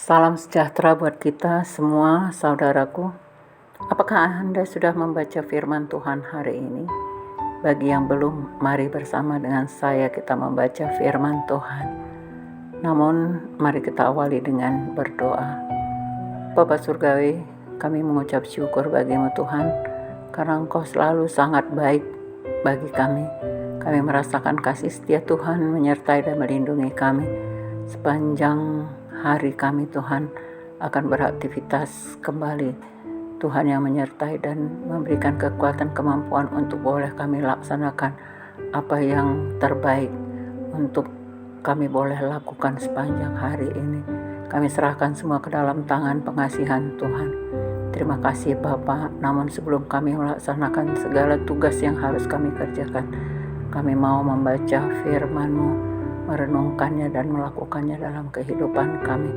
Salam sejahtera buat kita semua, saudaraku. Apakah Anda sudah membaca firman Tuhan hari ini? Bagi yang belum, mari bersama dengan saya kita membaca firman Tuhan. Namun, mari kita awali dengan berdoa. Bapa Surgawi, kami mengucap syukur bagimu Tuhan, karena Engkau selalu sangat baik bagi kami. Kami merasakan kasih setia Tuhan menyertai dan melindungi kami sepanjang hari kami. Tuhan akan beraktivitas kembali. Tuhan yang menyertai dan memberikan kekuatan kemampuan untuk boleh kami laksanakan apa yang terbaik untuk kami boleh lakukan sepanjang hari ini. Kami serahkan semua ke dalam tangan pengasihan Tuhan. Terima kasih Bapa. Namun sebelum kami melaksanakan segala tugas yang harus kami kerjakan, kami mau membaca firman-Mu, merenungkannya dan melakukannya dalam kehidupan kami.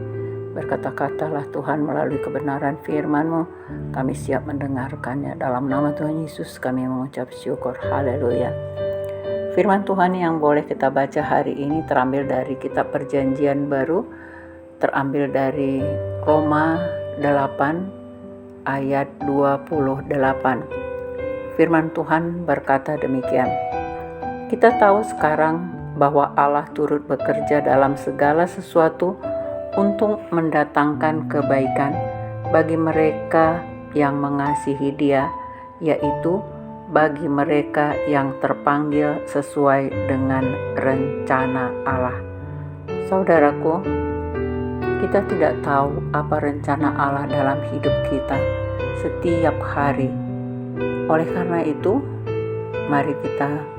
Berkata-katalah Tuhan melalui kebenaran firman-Mu, kami siap mendengarkannya. Dalam nama Tuhan Yesus kami mengucap syukur. Haleluya. Firman Tuhan yang boleh kita baca hari ini terambil dari kitab Perjanjian Baru, terambil dari Roma 8 ayat 28. Firman Tuhan berkata demikian. Kita tahu sekarang bahwa Allah turut bekerja dalam segala sesuatu untuk mendatangkan kebaikan bagi mereka yang mengasihi Dia, yaitu bagi mereka yang terpanggil sesuai dengan rencana Allah. Saudaraku, kita tidak tahu apa rencana Allah dalam hidup kita setiap hari. Oleh karena itu, mari kita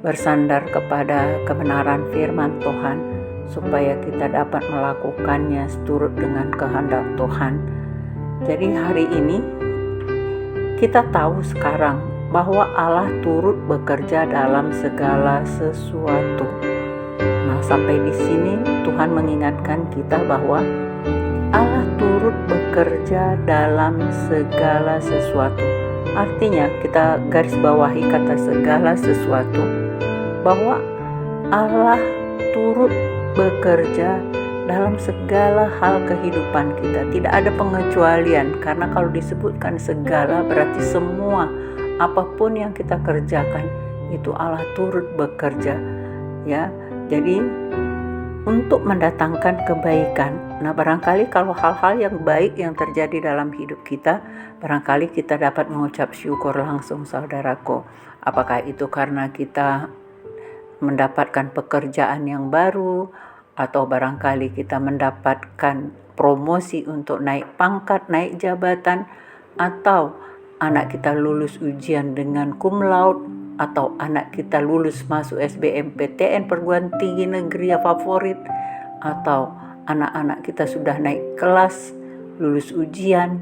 bersandar kepada kebenaran firman Tuhan supaya kita dapat melakukannya seturut dengan kehendak Tuhan. Jadi hari ini kita tahu sekarang bahwa Allah turut bekerja dalam segala sesuatu. Nah, sampai di sini Tuhan mengingatkan kita bahwa Allah turut bekerja dalam segala sesuatu. Artinya kita garis bawahi kata segala sesuatu, bahwa Allah turut bekerja dalam segala hal kehidupan kita. Tidak ada pengecualian, karena kalau disebutkan segala berarti semua, apapun yang kita kerjakan itu Allah turut bekerja, ya. Jadi untuk mendatangkan kebaikan. Nah, barangkali kalau hal-hal yang baik yang terjadi dalam hidup kita, barangkali kita dapat mengucap syukur langsung, saudaraku. Apakah itu karena kita mendapatkan pekerjaan yang baru, atau barangkali kita mendapatkan promosi untuk naik pangkat, naik jabatan, atau anak kita lulus ujian dengan cum laude, atau anak kita lulus masuk SBMPTN perguruan tinggi negeri favorit, atau anak-anak kita sudah naik kelas, lulus ujian.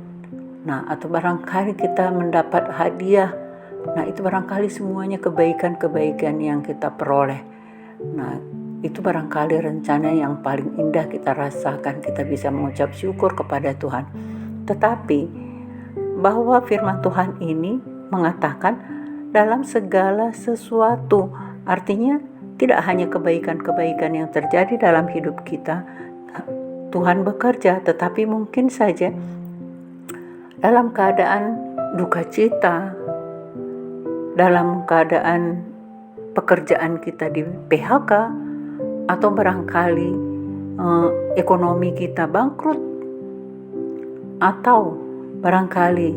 Nah, atau barangkali kita mendapat hadiah. Nah, itu barangkali semuanya kebaikan-kebaikan yang kita peroleh. Nah, itu barangkali rencana yang paling indah kita rasakan, kita bisa mengucap syukur kepada Tuhan. Tetapi bahwa firman Tuhan ini mengatakan dalam segala sesuatu, artinya tidak hanya kebaikan-kebaikan yang terjadi dalam hidup kita Tuhan bekerja, tetapi mungkin saja dalam keadaan duka cita, dalam keadaan pekerjaan kita di PHK, atau barangkali ekonomi kita bangkrut, atau barangkali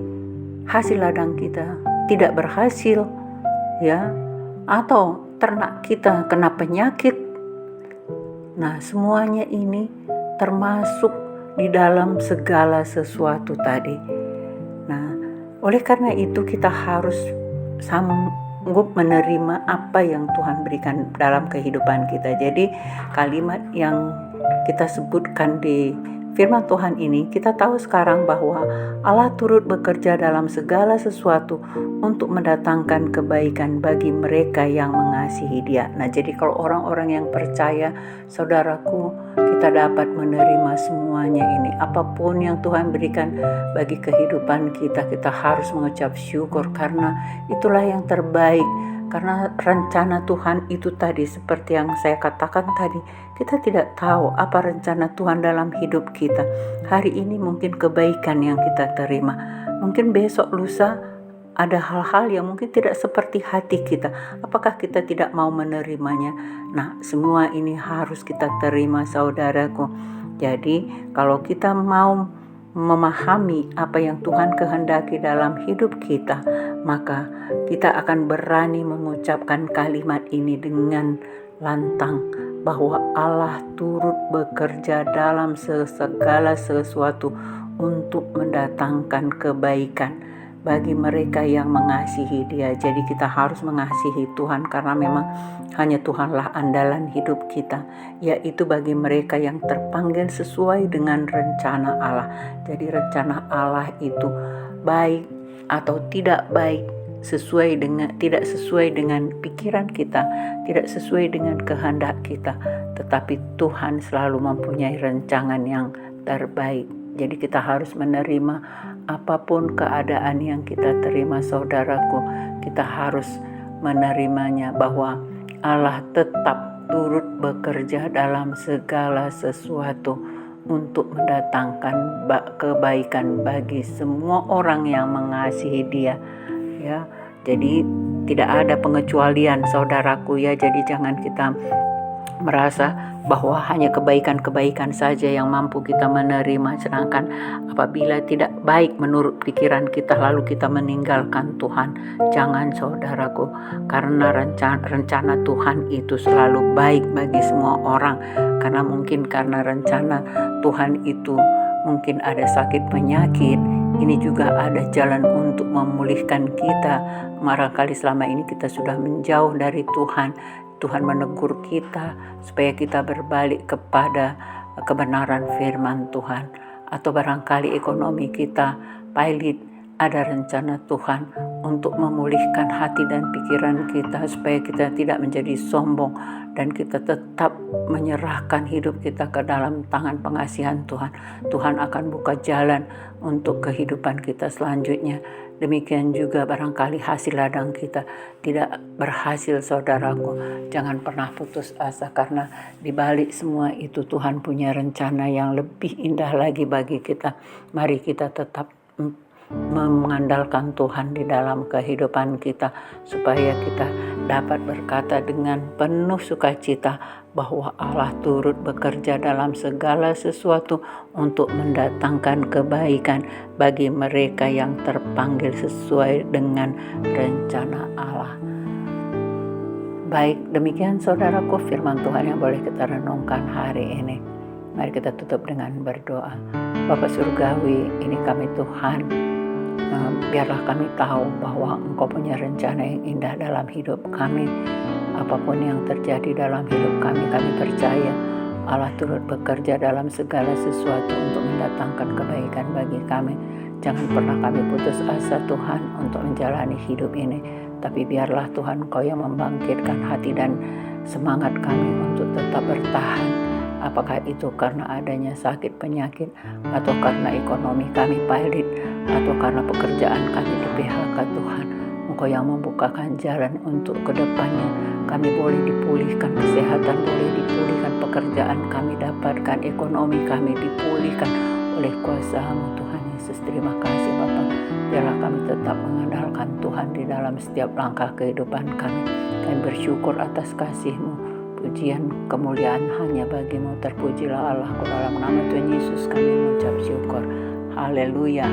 hasil ladang kita tidak berhasil, ya, atau ternak kita kena penyakit. Nah, semuanya ini termasuk di dalam segala sesuatu tadi. Nah, oleh karena itu kita harus sanggup menerima apa yang Tuhan berikan dalam kehidupan kita. Jadi kalimat yang kita sebutkan di firman Tuhan ini, kita tahu sekarang bahwa Allah turut bekerja dalam segala sesuatu untuk mendatangkan kebaikan bagi mereka yang mengasihi Dia. Nah, jadi kalau orang-orang yang percaya, saudaraku, kita dapat menerima semuanya ini. Apapun yang Tuhan berikan bagi kehidupan kita, kita harus mengucap syukur, karena itulah yang terbaik. Karena rencana Tuhan itu tadi, seperti yang saya katakan tadi, kita tidak tahu apa rencana Tuhan dalam hidup kita. Hari ini mungkin kebaikan yang kita terima, mungkin besok lusa ada hal-hal yang mungkin tidak seperti hati kita. Apakah kita tidak mau menerimanya? Nah, semua ini harus kita terima, saudaraku. Jadi kalau kita mau memahami apa yang Tuhan kehendaki dalam hidup kita, maka kita akan berani mengucapkan kalimat ini dengan lantang, bahwa Allah turut bekerja dalam segala sesuatu untuk mendatangkan kebaikan bagi mereka yang mengasihi Dia. Jadi kita harus mengasihi Tuhan, karena memang hanya Tuhanlah andalan hidup kita, yaitu bagi mereka yang terpanggil sesuai dengan rencana Allah. Jadi rencana Allah itu baik atau tidak baik, tidak sesuai dengan pikiran kita, tidak sesuai dengan kehendak kita, tetapi Tuhan selalu mempunyai rancangan yang terbaik. Jadi kita harus menerima apapun keadaan yang kita terima, saudaraku. Kita harus menerimanya, bahwa Allah tetap turut bekerja dalam segala sesuatu untuk mendatangkan kebaikan bagi semua orang yang mengasihi Dia, ya. Jadi tidak ada pengecualian, saudaraku, ya. Jadi jangan kita merasa bahwa hanya kebaikan-kebaikan saja yang mampu kita menerima, sedangkan apabila tidak baik menurut pikiran kita lalu kita meninggalkan Tuhan. Jangan, saudaraku, karena rencana Tuhan itu selalu baik bagi semua orang. Karena mungkin karena rencana Tuhan itu mungkin ada sakit penyakit, ini juga ada jalan untuk memulihkan kita. Barangkali selama ini kita sudah menjauh dari Tuhan. Tuhan menegur kita supaya kita berbalik kepada kebenaran firman Tuhan. Atau barangkali ekonomi kita pailit, ada rencana Tuhan untuk memulihkan hati dan pikiran kita supaya kita tidak menjadi sombong dan kita tetap menyerahkan hidup kita ke dalam tangan pengasihan Tuhan. Tuhan akan buka jalan untuk kehidupan kita selanjutnya. Demikian juga barangkali hasil ladang kita tidak berhasil, saudaraku. Jangan pernah putus asa, karena di balik semua itu Tuhan punya rencana yang lebih indah lagi bagi kita. Mari kita tetap mengandalkan Tuhan di dalam kehidupan kita, supaya kita dapat berkata dengan penuh sukacita bahwa Allah turut bekerja dalam segala sesuatu untuk mendatangkan kebaikan bagi mereka yang terpanggil sesuai dengan rencana Allah. Baik, demikian saudaraku firman Tuhan yang boleh kita renungkan hari ini. Mari kita tutup dengan berdoa. Bapa Surgawi, ini kami Tuhan, biarlah kami tahu bahwa Engkau punya rencana yang indah dalam hidup kami. Apapun yang terjadi dalam hidup kami percaya Allah turut bekerja dalam segala sesuatu untuk mendatangkan kebaikan bagi kami. Jangan pernah kami putus asa, Tuhan, untuk menjalani hidup ini. Tapi biarlah Tuhan Engkau yang membangkitkan hati dan semangat kami untuk tetap bertahan. Apakah itu karena adanya sakit penyakit, atau karena ekonomi kami pailit, atau karena pekerjaan kami di PHK, Tuhan. Engkau yang membukakan jalan untuk kedepannya. Kami boleh dipulihkan, kesehatan boleh dipulihkan, pekerjaan kami dapatkan, ekonomi kami dipulihkan oleh kuasa-Mu, Tuhan Yesus. Terima kasih Bapa. Biarlah kami tetap mengandalkan Tuhan di dalam setiap langkah kehidupan kami. Kami bersyukur atas kasih-Mu. Pujian kemuliaan hanya bagi-Mu. Terpujilah Allahku, dalam nama Tuhan Yesus kami mengucap syukur. Haleluya.